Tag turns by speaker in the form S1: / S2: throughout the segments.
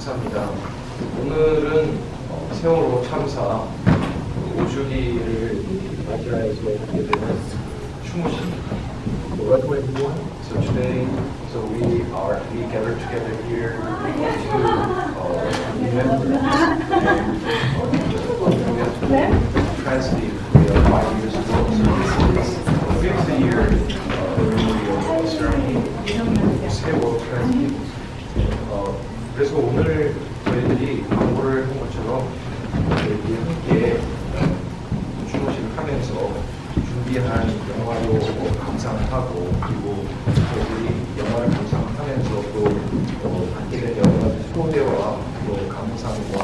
S1: 감사합니다. 오늘은 세월호 참사 5주기를 맞이하여서 하게 되는 추모식입니다. Welcome everyone. So today, we gathered together here to remember the tragedy of 5 years ago. So this is the 5th year of the 세월호 tragedy. 그래서 오늘 저희들이 광고를 한 것처럼 저희들이 함께 추모식을 하면서 준비한 영화로 감상을 하고, 그리고 저희들이 영화를 감상하면서 또 받게 된 영화의 소대와 또 감상과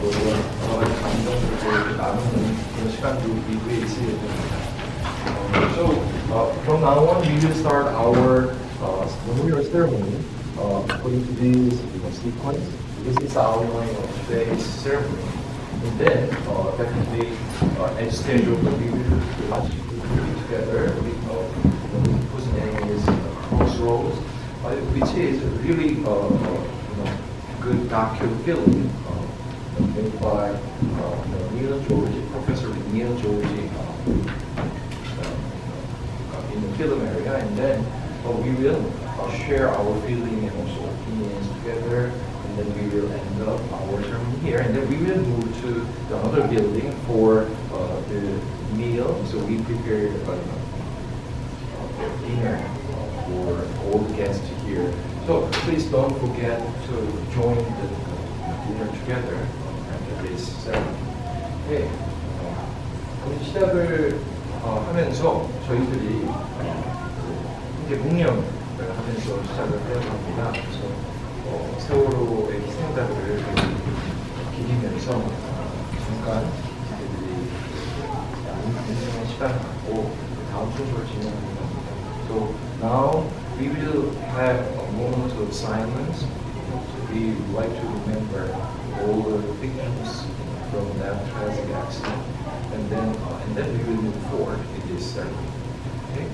S1: 또 여러 가지 감정들을 나누는 그런 시간도 이후에 있어야 됩니다. So from now on, we will start our memorial ceremony according to this sequence. This is the outline of today's ceremony. And then, definitely, as scheduled, we will watch together with whose name is Crossroads, which is really good docu-film made by Neil George, Professor Neil George in the film area. And then we will share our feeling and also opinions together. And then we will end up our ceremony here, and then we will move to the other building for the meal. So we prepared dinner for all the guests here. So please don't forget to join the dinner together after this ceremony. 네, 시작을 하면서 저희들이 이제 묵념을 하면서 시작을 해야 합니다. 그래서 세월호의 희생자들을 기리면서 잠깐 저희들이 인생의 시간을 갖고 다음 순서를 진행합니다. So now we will have a moment of silence. We would like to remember all the victims from that tragic accident, and then we will move forward in this ceremony. Okay?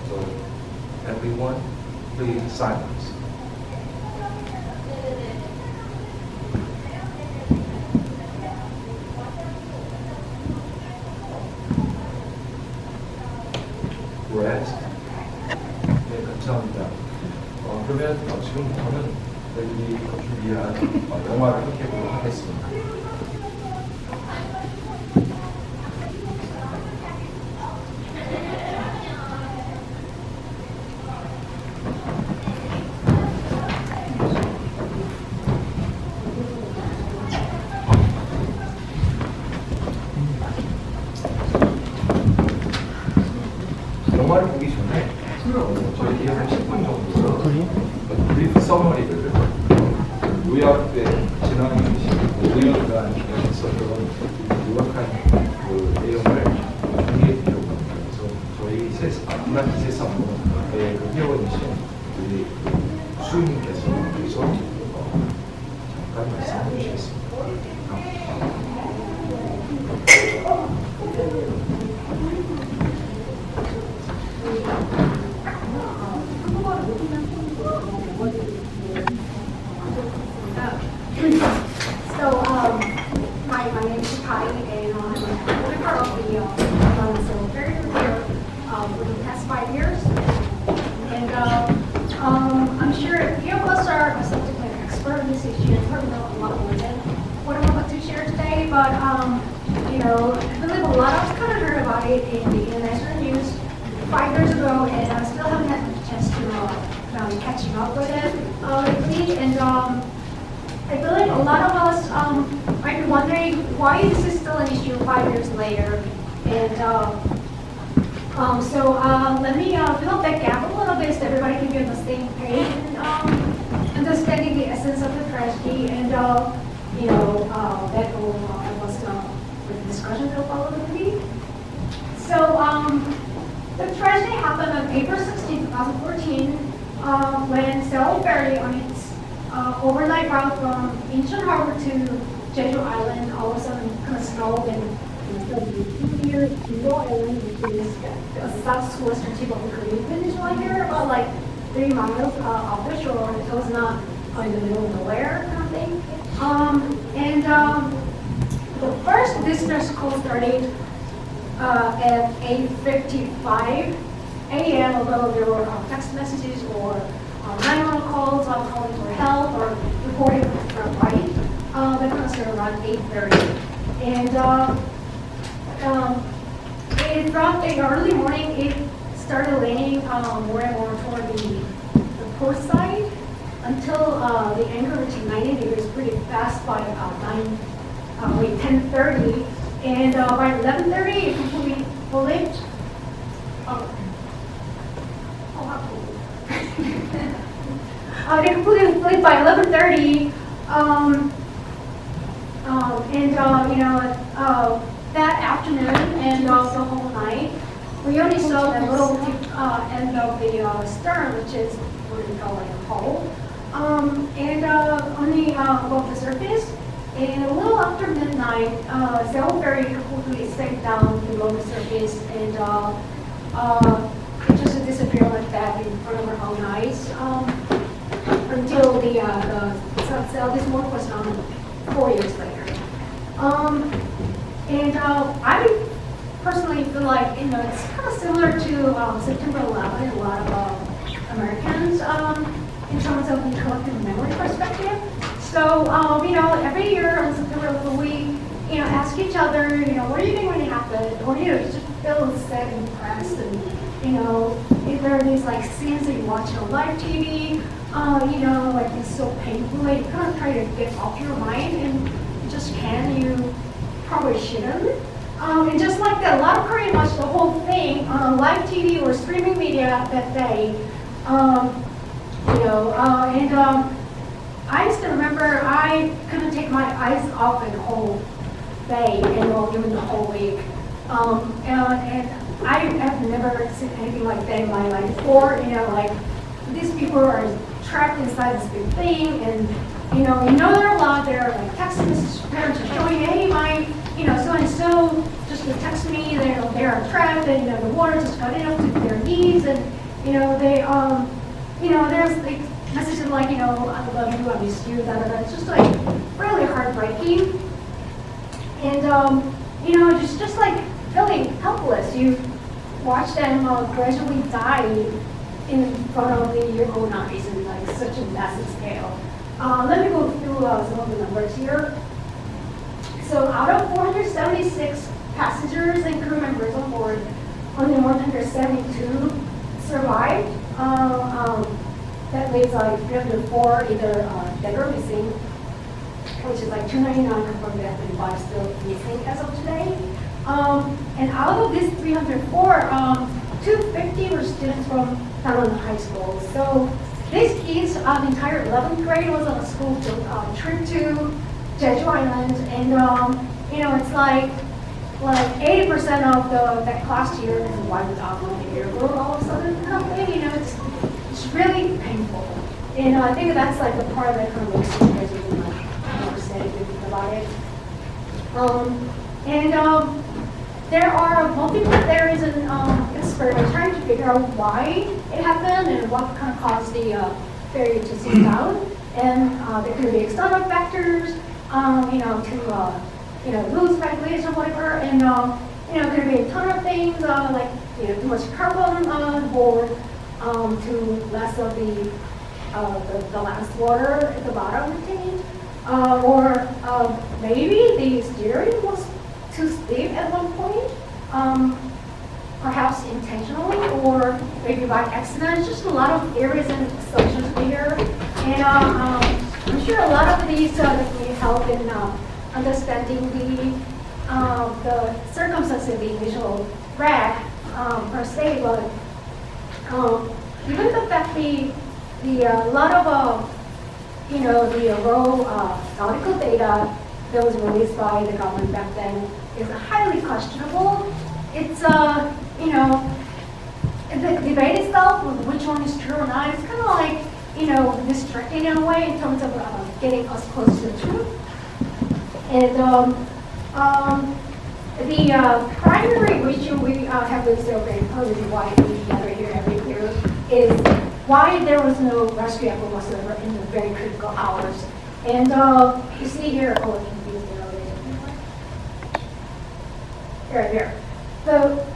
S1: So everyone, please silence. Rest. 네, 감사합니다. 그러면 지금부터는 저희들이 준비한 영화를 함께 보도록 하겠습니다. 영화를 보기 전에 저희 한 10분 정도 브리프 서머리를 요약돼 지난 5년간 있었던 요약한 그 내용을 정리해 드리려고 합니다. 그래서 저희 아틀란타 세상의 그 회원이신 우리 수임님께서 여기서 잠깐 말씀해 주시겠습니다.
S2: So, my name is Kai, and I'm a part of the military here for the past 5 years. And I'm sure few of us are subject matter expert in this issue and probably know a lot more than what I'm about to share today. But I believe a lot of us kind of heard about it in the international news 5 years ago, and I still haven't had a chance to catching up with it lately. And I feel like a lot of us might be wondering why this is still an issue 5 years later. And so let me fill that gap a little bit so everybody can be on the same page and understanding the essence of the tragedy and that will was the discussion that will follow the movie. So the tragedy happened on April 16, 2014 when Seoul ferry on its overnight route from Incheon Harbor to Jeju Island all of a sudden kind of stalled and near Jeju Island, which is the southwestern tip of the Korean Peninsula here, about like 3 miles off the shore. It was not in the middle of nowhere kind of thing. The first business call started at 8:55 a.m., although there were text messages or 911 calls calling for help or reporting for a fight. That kind of started around 8:30. And from the early morning, it started raining more and more toward the port side until the anchor reached 90 degrees pretty fast by 10:30. And by 11:30, it completely flipped. They completely flipped by 11:30. That afternoon and also whole night, we only saw the little end of the stern, which is what we call like a hull, only above the surface. And a little after midnight, sail ferry completely sank down below the surface, and it just disappeared like that in front of our own eyes until the this work was done 4 years later. I personally feel like it's kind of similar to September 11. A lot of Americans in terms of the collective memory perspective. So every year on September 11, we ask each other, what are you doing when it happened, or you just feel sad and depressed, and if there are these like scenes that you watch on live TV, like it's so painful, like you kind of try to get off your mind, and you just can't. You probably shouldn't. And just like that, a lot of Koreans watch the whole thing on live TV or streaming media that day. I still remember I couldn't take my eyes off it the whole day and even the whole week. And I have never seen anything like that in my life before. Like these people are trapped inside this big thing, and they're allowed. They're like texting messages, parents are showing, hey, my so and so just text me. They're trapped, and the water just got in up to their knees, and there's like messages like I love you, I miss you, It's just like really heartbreaking, and just like feeling helpless. You watch them gradually die in front of your own eyes in like such a massive scale. Let me go through some of the numbers here. So out of 476 passengers and crew members on board, only 172 survived. That leaves like 304 either dead or missing, which is like 299 confirmed death and 5 still missing as of today. And out of these 304, 250 were students from Talon High School. So these kids, the entire 11th grade was on a school trip to Jeju Island, and it's like 80% of that class year is wiped out from the year. All of a sudden, it's really painful, and I think that's like the part that kind of makes you guys really more sad if you think about it. There are multiple theories and experiments trying to figure out why it happened and what kind of caused the ferry to sink down. And there could be external factors, to lose regulation or whatever, and there could be a ton of things like too much carbon on board, to less of the last water at the bottom of the tank, or maybe the steering was too steep at one point, perhaps intentionally or maybe by accident. It's just a lot of theories and assumptions here, and I'm sure a lot of these need help in understanding the circumstances of the initial wreck per se, but even the fact the lot of the raw nautical data that was released by the government back then is highly questionable. It's the debate itself, which one is true or not, it's kind of like distracting in a way in terms of getting us close to the truth. And the primary issue we have been surveying, probably why we gather here every year, is why there was no rescue effort whatsoever in the very critical hours. And you see here, oh, I confused it already. Here. So,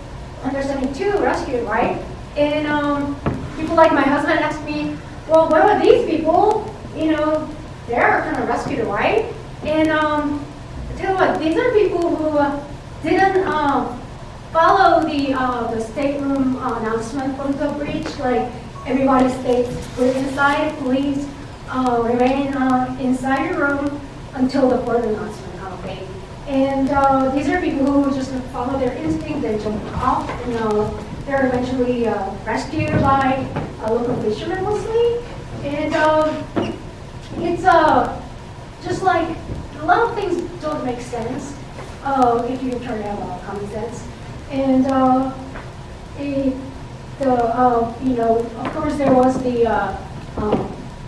S2: and there's only 2 rescued, right? And people like my husband asked me, well, what are these people? You know, they're kind of rescued, right? And I tell you what, these are people who didn't follow the stateroom announcement from the bridge, like everybody stayed put inside, please remain inside your room until the port announcement kind of thing. And these are people who just follow their instinct, they jump off, and they're eventually rescued by local fishermen mostly. And it's just like a lot of things don't make sense if you try to have common sense. And you know, of course, there was the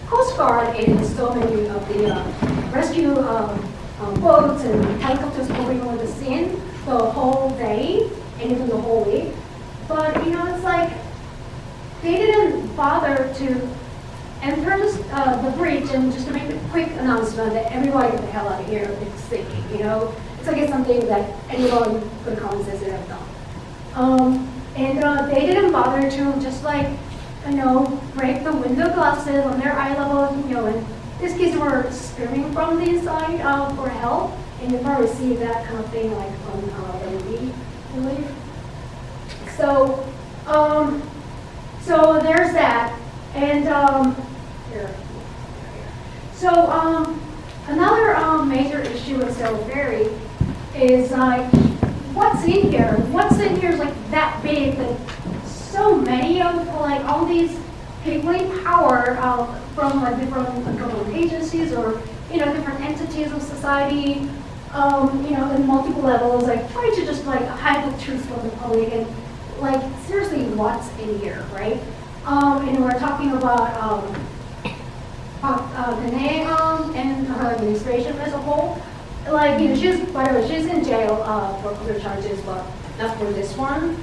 S2: Coast Guard in so many of the rescue boats and helicopters moving over the scene the whole day and even the whole week. But you know, it's like they didn't bother to enter the bridge and just to make a quick announcement that everybody get the hell out of here, it's sinking. You know, it's like it's something that anyone with common sense would have done. And they didn't bother to just like, you know, break the window glasses on their eye level, you know, and these kids were screaming from the inside for help, and you probably see that kind of thing like on the movie, I believe. So, so there's that, and here. So another major issue with Sailor is like, what's in here? What's in here is like that big that so many of like all these people in power from like different government agencies or you know different entities of society, you know, in multiple levels, like try to just like hide the truth from the public and like seriously, what's in here, right? And we're talking about Danae and her administration as a whole. Like, you know, by the way, she's in jail for other charges, but not for this one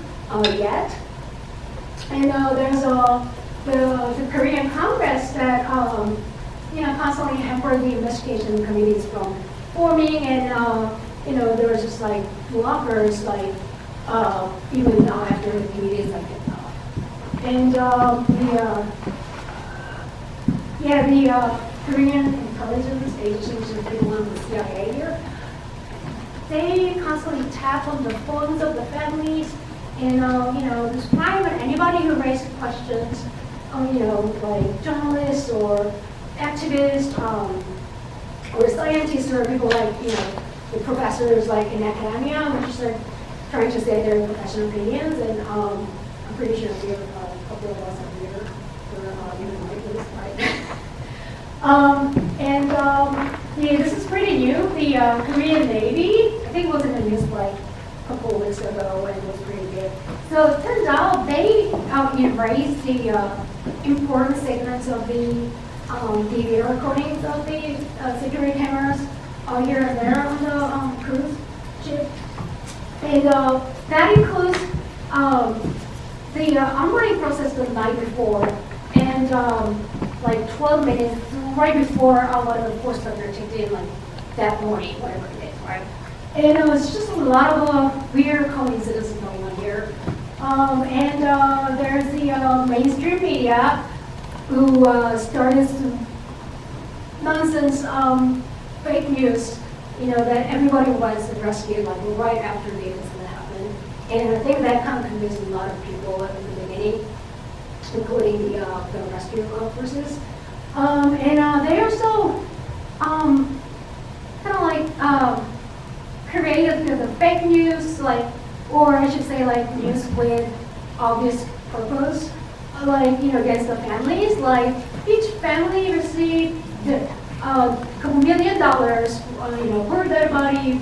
S2: yet. And there's the Korean Congress that you know constantly hampered the investigation committees from forming, and you know there was just like blockers like even after the committees like and the Korean intelligence agency, which is the one of the CIA here, they constantly tap on the phones of the families and you know just spying on anybody who raised questions, you know, like journalists or activists or scientists or people like you know the professors like in academia, which is like trying to say their professional opinions, and I'm pretty sure we have a couple of us are here for even like this, right? Yeah, this is pretty new. The Korean Navy, I think it was in the news like a couple of weeks ago, and it was pretty good. So it turns out they erased the important segments of the video recordings of the security cameras here and there on the cruise ship. And that includes the onboarding process the night before, and like 12 minutes right before one of the force structure checked in, like that morning, whatever it is, right? And it was just a lot of weird coincidences going on here. And there's the mainstream media who started some nonsense fake news, you know, that everybody was rescued like right after the incident happened. And I think that kind of convinced a lot of people at the beginning, including the rescue forces. And they are so kind of like created the fake news, like, or I should say like news with obvious purpose, like, you know, against the families. Like each family received $2 million, you know, per their body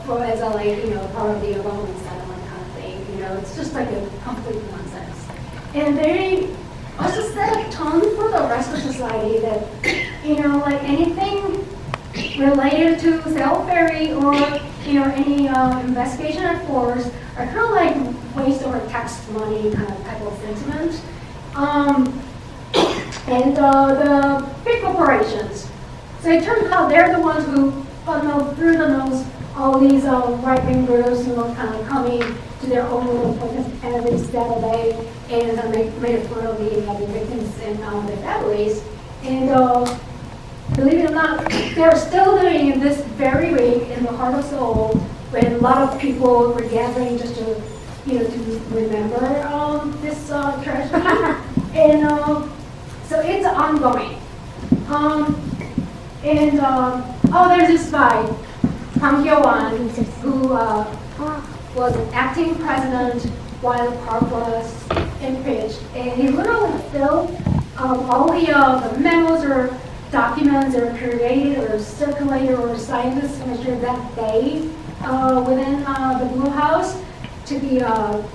S2: for as a like, you know, part of the government settlement kind of thing. You know, it's just like a complete nonsense. And they also set a tone for the rest of society that, you know, like anything related to Sailor or, you know, any investigation at force are kind of like waste or tax money kind of type of sentiment. And the big corporations. So it turns out they're the ones who funnel through the nose all these right-wing groups who are kind of coming to their own little places every Saturday and made fun of the victims and their families. And believe it or not, they're still doing this very week in the heart of Seoul when a lot of people were gathering just to, to remember this tragedy. And so it's ongoing. There's this guy, Kang Kyo-wan, who was acting president while Park was impeached. And he literally filled all the memos or documents that were created or circulated or signed the signature that day within the Blue House to be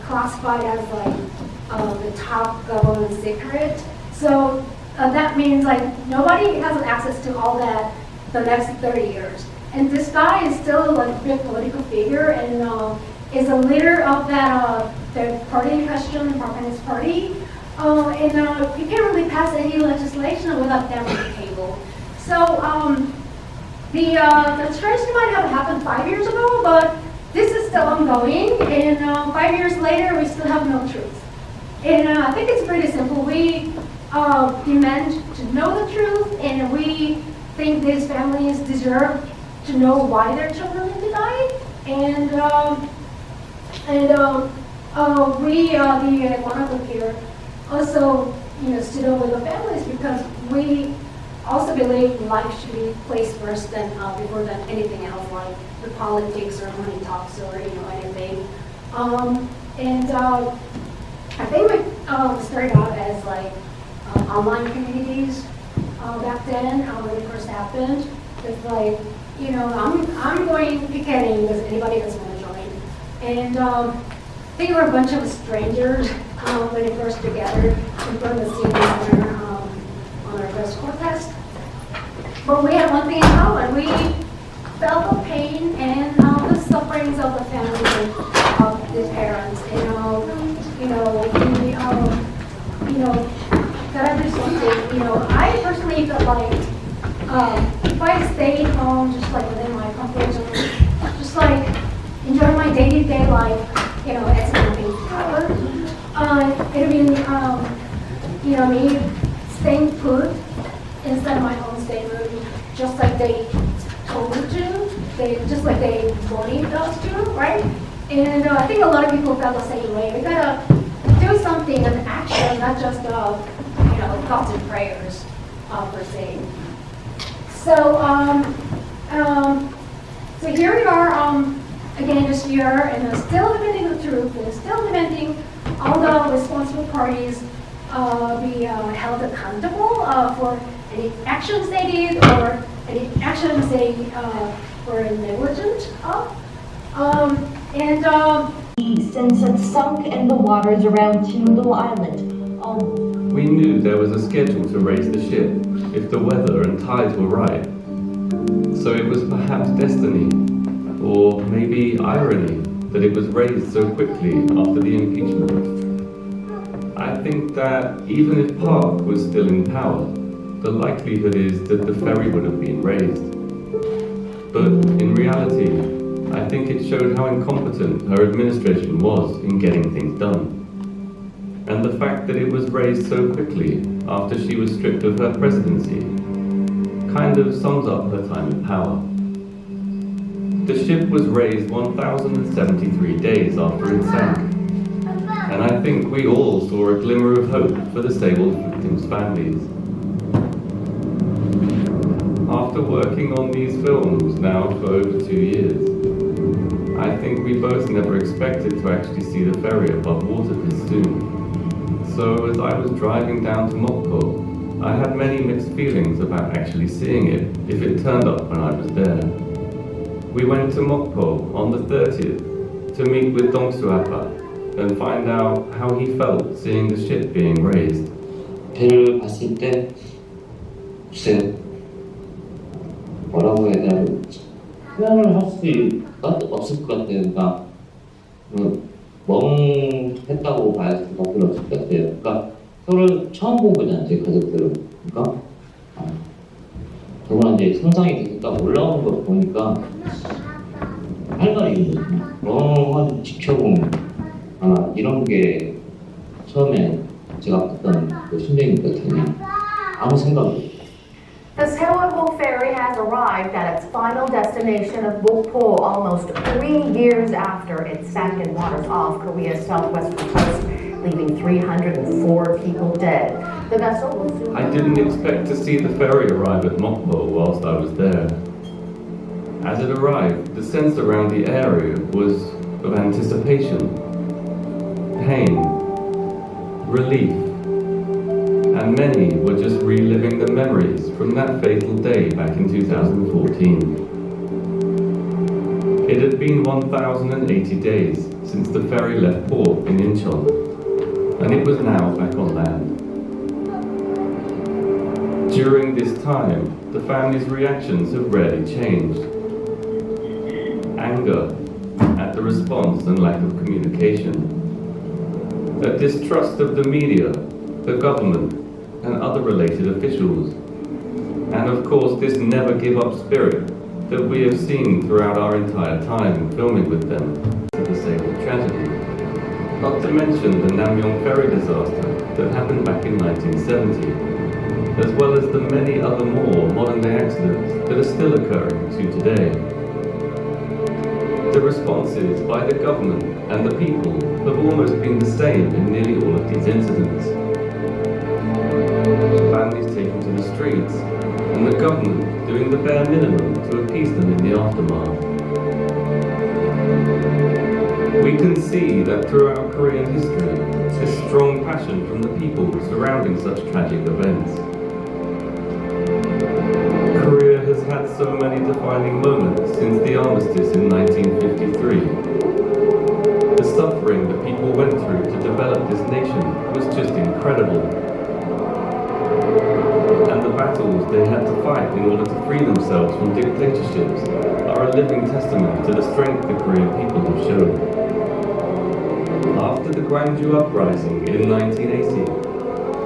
S2: classified as like the top government secret. So that means like nobody has access to all that the next 30 years. And this guy is still like a big political figure and is a leader of that the party in question, the Communist Party. And you can't really pass any legislation without them on the table. So the tragedy might have happened 5 years ago, but this is still ongoing. And 5 years later, we still have no truth. And I think it's pretty simple. We demand to know the truth, and we think these families deserve to know why their children need to die. And we, the one of here, also stood up with the families because we also believe life should be placed first than before than anything else, like the politics or money talks or anything. I think we started out as like online communities back then when it first happened. It's like, I'm going picketing because anybody doesn't want to join. And I think we were a bunch of strangers when we first together in front of the CD center on our first protest. But we had one thing in common. We felt the pain and the sufferings of the families of the parents. Gotta do something. I personally felt like if I stayed home, just like within my comfort zone, just like enjoy my day-to-day life, as nothing happened. It'd be, me staying put inside my own stateroom, just like they told me to, just like they wanted us to, right? And I think a lot of people felt the same way. We gotta do something, an action, not just thoughts and prayers per se. So, so here we are again this year, and still demanding the truth, and still demanding all the responsible parties be held accountable for any actions they did or any actions they were negligent of.
S3: Since it sunk in the waters around Chingdo Island.
S4: We knew there was a schedule to raise the ship if the weather and tides were right. So it was perhaps destiny, or maybe irony, that it was raised so quickly after the impeachment. I think that even if Park was still in power, the likelihood is that the ferry would have been raised. But in reality, I think it showed how incompetent her administration was in getting things done. And the fact that it was raised so quickly after she was stripped of her presidency kind of sums up her time in power. The ship was raised 1,073 days after it sank, and I think we all saw a glimmer of hope for the disabled victims' families. After working on these films now for over 2 years, I think we both never expected to actually see the ferry above water this soon. So as I was driving down to Mokpo, I had many mixed feelings about actually seeing it if it turned up when I was there. We went to Mokpo on the 30th to meet with Dongsu Appa and find out how he felt seeing the ship being raised.
S5: 배를 봤을 때 글쎄 뭐라고 해야 되나 표현을 할 수가 없을 것 같아요. 그러니까 멍했다고 봐야지 더 그럴 것 같아요. 그러니까 서로를 처음 본 거잖아요, 저희 가족들은. 그러니까 더구나 이제 성장이 계속 딱 올라오는 걸 보니까 할 말이 있는 거죠. 너무 지켜보면 아마 이런 게 처음에 제가 봤던 그 심정일 것 같아요. 아무 생각 없어요.
S6: The Se월호 ferry has arrived at its final destination of Bokpo almost 3 years after it sank in waters off Korea's southwestern coast, leaving 304 people dead. The vessel will soon...
S4: I didn't expect to see the ferry arrive at Mokpo whilst I was there. As it arrived, the sense around the area was of anticipation, pain, relief, and many were just reliving the memories from that fatal day back in 2014. It had been 1,080 days since the ferry left port in Incheon, and it was now back on land. During this time, the family's reactions have rarely changed. Anger at the response and lack of communication. A distrust of the media, the government, and other related officials. And of course, this never give up spirit that we have seen throughout our entire time filming with them to the Seoul tragedy. Not to mention the Namyong ferry disaster that happened back in 1970, as well as the many other more modern-day accidents that are still occurring to today. The responses by the government and the people have almost been the same in nearly all of these incidents. Families taken to the streets, and the government doing the bare minimum to appease them in the aftermath. We can see that throughout Korean history, a strong passion from the people surrounding such tragic events. Korea has had so many defining moments since the armistice in 1953. The suffering that people went through to develop this nation was just incredible. And the battles they had to fight in order to free themselves from dictatorships are a living testament to the strength the Korean people have shown. After the Gwangju uprising in 1980,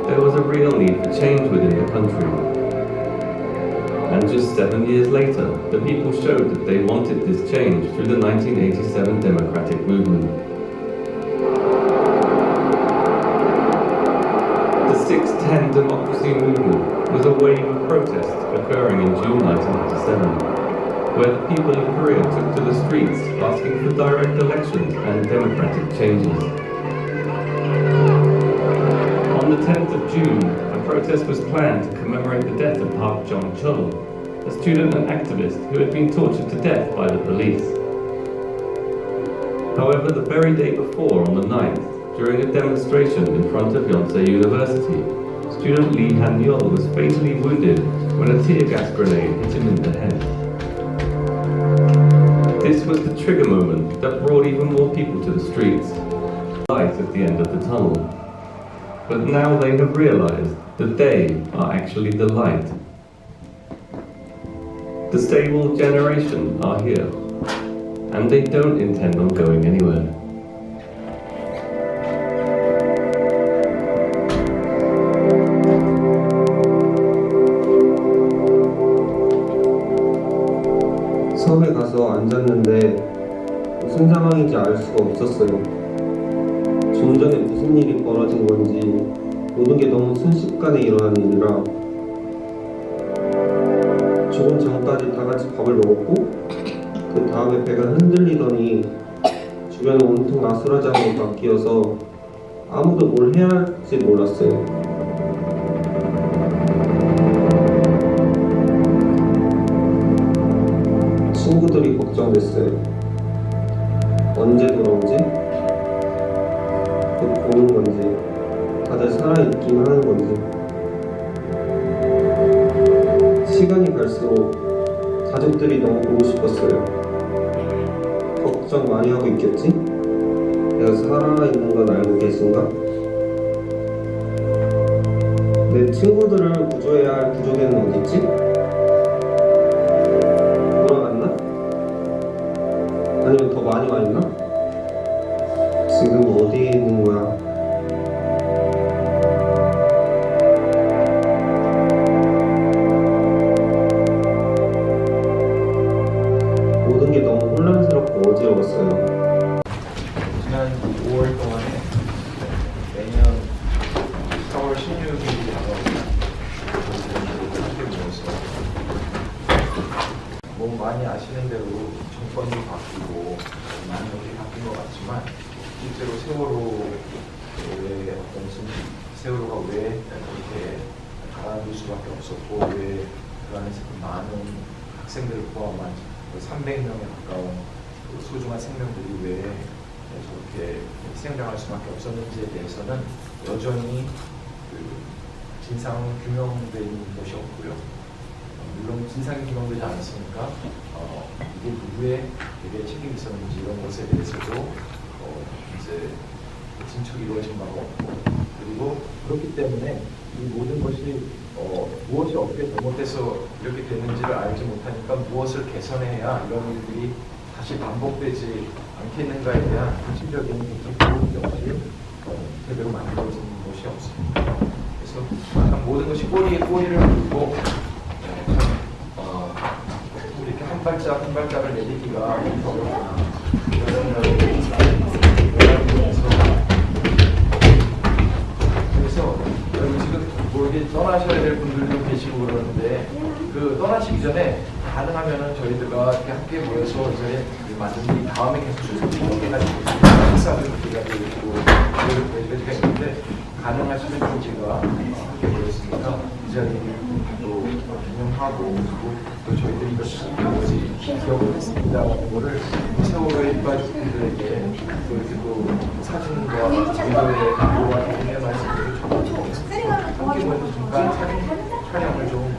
S4: there was a real need for change within the country. And just 7 years later, the people showed that they wanted this change through the 1987 democratic movement. The 610 democracy movement was a wave of protests occurring in June 1997, where the people of Korea took to the streets asking for direct elections and democratic changes. On the 10th of June, a protest was planned to commemorate the death of Park Jong-chul, a student and activist who had been tortured to death by the police. However, the very day before, on the 9th, during a demonstration in front of Yonsei University, student Lee Han-yeol was fatally wounded when a tear gas grenade hit him in the head. This was the trigger moment that brought even more people to the streets. Light at the end of the tunnel. But now they have realized that they are actually the light. The stable generation are here, and they don't intend on going anywhere.
S7: 섬에 가서 앉았는데 무슨 상황인지 알 수가 없었어요. 좀 전에 무슨 일이 벌어진 건지 모든 게 너무 순식간에 일어난 일이라 조금 전까지 다 같이 밥을 먹었고 그 다음에 배가 흔들리더니 주변은 온통 나스라장으로 바뀌어서 아무도 뭘 해야 할지 몰랐어요. 친구들이 걱정됐어요. 언제 돌아오지? 곧 보는 건지, 다들 살아있긴 하는 건지. 시간이 갈수록 가족들이 너무 보고 싶었어요. 걱정 많이 하고 있겠지? 내가 살아있는 건 알고 계신가? 내 친구들을 구조해야 할 구조대는 어딨지? 돌아갔나? 아니면 더 많이 와 있나? 지금 어디에 있는 거야?
S1: 많이 아시는 대로 정권이 바뀌고 많은 것들이 바뀐 것 같지만 실제로 세월호의 세월호가 왜 이렇게 가라앉을 수밖에 없었고 왜 그 안에서 많은 학생들을 포함한 300명에 가까운 소중한 생명들이 왜 저렇게 희생당할 수밖에 없었는지에 대해서는 여전히 진상 규명되어 있는 것이 없고요. 물론 진상이 규명되지 않았으니까 이게 누구의 책임이 있었는지 이런 것에 대해서도 이제 진척이 이루어진 바가 없고, 그리고 그렇기 때문에 이 모든 것이 무엇이 어떻게 잘못돼서 이렇게 됐는지를 알지 못하니까 무엇을 개선해야 이런 일들이 다시 반복되지 않겠는가에 대한 구체적인 도움이 없이 제대로 만들어진 것이 없습니다. 그래서 모든 것이 꼬리에 꼬리를 물고 이렇게 한 발짝 한 발짝을 내딛기가 어렵구나 이런 생각이 듭니다. 그래서 여러분 지금 뭐 이렇게 떠나셔야 될 분들도 계시고 그러는데 그 떠나시기 전에 가능하면은 저희들과 이렇게 함께 모여서 이제 만든 다음에 계속 출석이 이렇게까지 식사를 기가 되고 여기가 있는데 가능하시면 좀 제가 함께 모였으니까 이 자리를 또 기념하고 또 저희들이 이것이 뭐지 기억을 했습니다라는 거를 세월호의 일가족분들에게 또 이렇게 또 사진과 비디오에 기록한 공연 말씀을 적어주고 함께 모여서 잠깐 촬영을 좀